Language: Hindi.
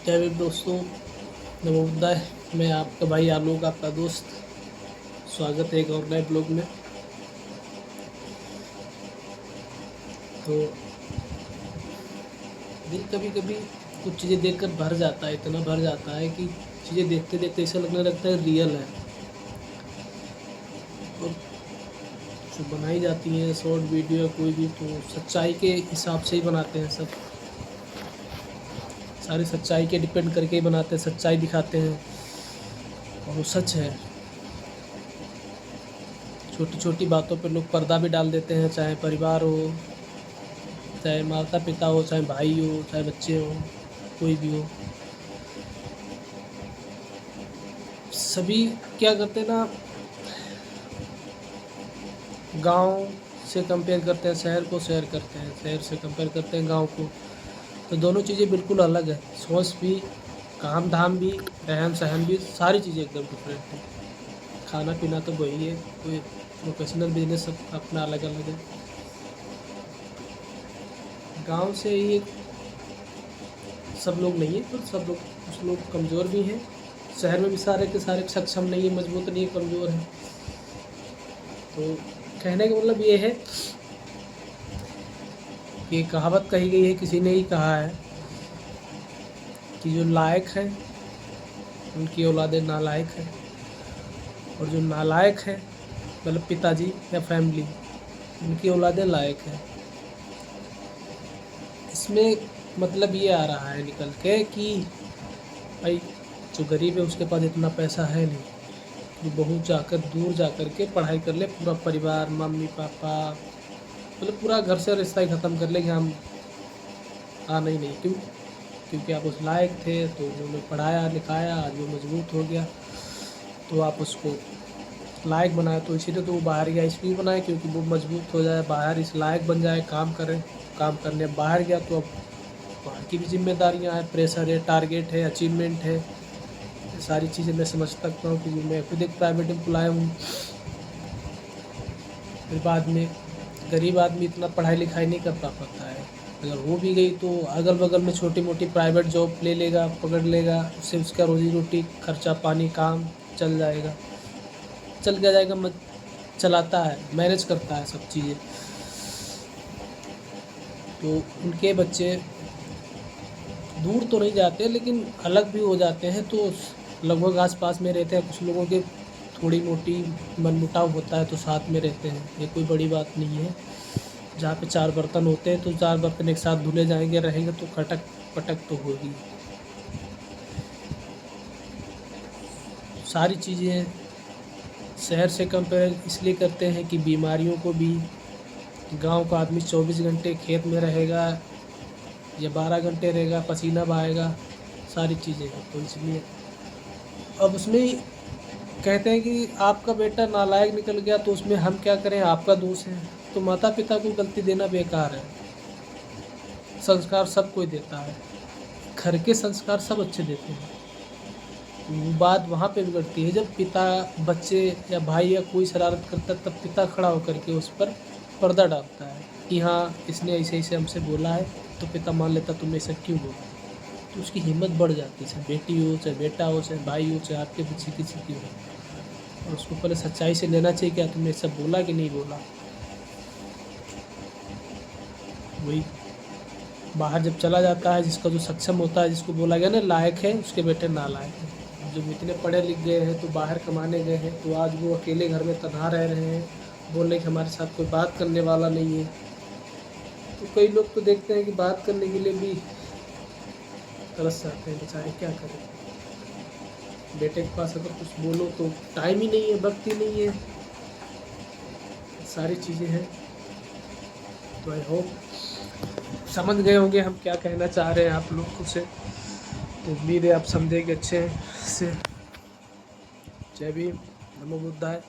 जय भीम दोस्तों, नमो बुद्धाय। मैं आपका भाई आलोक, आपका दोस्त। स्वागत है एक और नए ब्लॉग में। तो दिल कभी कभी कुछ चीज़ें देखकर भर जाता है, इतना भर जाता है कि चीज़ें देखते देखते ऐसा लगने लगता है रियल है। और जो बनाई जाती हैं शॉर्ट वीडियो या कोई भी, तो सच्चाई के हिसाब से ही बनाते हैं सब। सारी सच्चाई के डिपेंड करके ही बनाते हैं, सच्चाई दिखाते हैं और वो सच है। छोटी छोटी बातों पे लोग पर्दा भी डाल देते हैं, चाहे परिवार हो, चाहे माता पिता हो, चाहे भाई हो, चाहे बच्चे हो, कोई भी हो। सभी क्या करते हैं ना, गांव से कंपेयर करते हैं शहर को, शहर करते हैं शहर से कंपेयर करते हैं गांव को। तो दोनों चीज़ें बिल्कुल अलग है। सोच भी, काम धाम भी, रहन सहन भी, सारी चीज़ें एकदम डिफरेंट है। खाना पीना तो वही है, कोई प्रोफेशनल बिजनेस सब अपना अलग अलग है। गांव से ही सब लोग नहीं है, पर सब लोग, कुछ लोग कमज़ोर भी हैं। शहर में भी सारे के सारे सक्षम नहीं है, मजबूत नहीं है, कमज़ोर है। तो कहने का मतलब ये है कि कहावत कही गई है, किसी ने ही कहा है कि जो लायक है उनकी औलादें नालायक है, और जो नालायक है मतलब पिताजी या फैमिली, उनकी औलादें लायक है। इसमें मतलब ये आ रहा है निकल के कि भाई जो गरीब है उसके पास इतना पैसा है नहीं, वो बहुत जाकर दूर जाकर के पढ़ाई कर ले, पूरा परिवार, मम्मी पापा, मतलब पूरा घर से रिश्ता ही ख़त्म कर ले कि हम आना ही नहीं। क्योंकि आप उस लायक थे तो उन्होंने पढ़ाया लिखाया, आज वो मजबूत हो गया तो आप उसको लायक बनाया। तो इसीलिए तो वो बाहर गया, इसलिए बनाया क्योंकि वो मजबूत हो जाए, बाहर इस लायक बन जाए, काम करे। काम करने बाहर गया तो अब बाहर की भी जिम्मेदारियाँ हैं, प्रेशर है, टारगेट है, अचीवमेंट है। ये सारी चीज़ें मैं समझ सकता हूँ क्योंकि मैं खुद एक प्राइवेट एम्प्लॉय हूँ। फिर बाद में गरीब आदमी इतना पढ़ाई लिखाई नहीं कर पाता है। अगर हो भी गई तो अगल बगल में छोटी मोटी प्राइवेट जॉब ले लेगा, पकड़ लेगा, उससे उसका रोजी रोटी, खर्चा पानी, काम चल जाएगा, चल क्या जाएगा, मत चलाता है, मैनेज करता है सब चीज़ें। तो उनके बच्चे दूर तो नहीं जाते लेकिन अलग भी हो जाते हैं, तो लगभग आस पास में रहते हैं। कुछ लोगों के थोड़ी मोटी मनमुटाव होता है तो साथ में रहते हैं, ये कोई बड़ी बात नहीं है। जहाँ पे 4 बर्तन होते हैं तो 4 बर्तन एक साथ धुले जाएंगे, रहेंगे तो खटक पटक तो होगी। सारी चीज़ें शहर से कंपेयर इसलिए करते हैं कि बीमारियों को भी, गांव का आदमी 24 घंटे खेत में रहेगा या 12 घंटे रहेगा, पसीना बहाएगा, सारी चीज़ें हैं। तो इसलिए अब उसमें कहते हैं कि आपका बेटा नालायक निकल गया तो उसमें हम क्या करें, आपका दोष है। तो माता पिता को गलती देना बेकार है। संस्कार सब कोई देता है, घर के संस्कार सब अच्छे देते हैं। बात वहाँ पे बिगड़ती है जब पिता, बच्चे या भाई या कोई शरारत करता है, तब पिता खड़ा होकर के उस पर पर्दा डालता है कि हाँ इसने ऐसे ऐसे हमसे बोला है। तो पिता मान लेता तुमने ऐसा क्यों बोला, तो उसकी हिम्मत बढ़ जाती है। चाहे बेटी हो, चाहे बेटा हो, चाहे भाई हो, चाहे आपके पीछे किसी की हो। और उसको पहले सच्चाई से लेना चाहिए, क्या तुमने सब बोला कि नहीं बोला। वही बाहर जब चला जाता है, जिसका जो सक्षम होता है, जिसको बोला गया ना लायक है, उसके बेटे नालायक हैं। जो इतने पढ़े लिख गए हैं तो बाहर कमाने गए हैं, तो आज वो अकेले घर में तन्हा रह रहे हैं, बोल रहे कि हमारे साथ कोई बात करने वाला नहीं है। तो कई लोग तो देखते हैं कि बात करने के लिए भी तरस जाते हैं बेचारे, क्या करें। बेटे के पास अगर कुछ बोलो तो टाइम ही नहीं है, वक्त ही नहीं है, सारी चीज़ें हैं। तो आई होप समझ गए होंगे हम क्या कहना चाह रहे हैं आप लोग से। तो उम्मीद है आप समझेंगे अच्छे से। जय भीम, नमो बुद्धाय।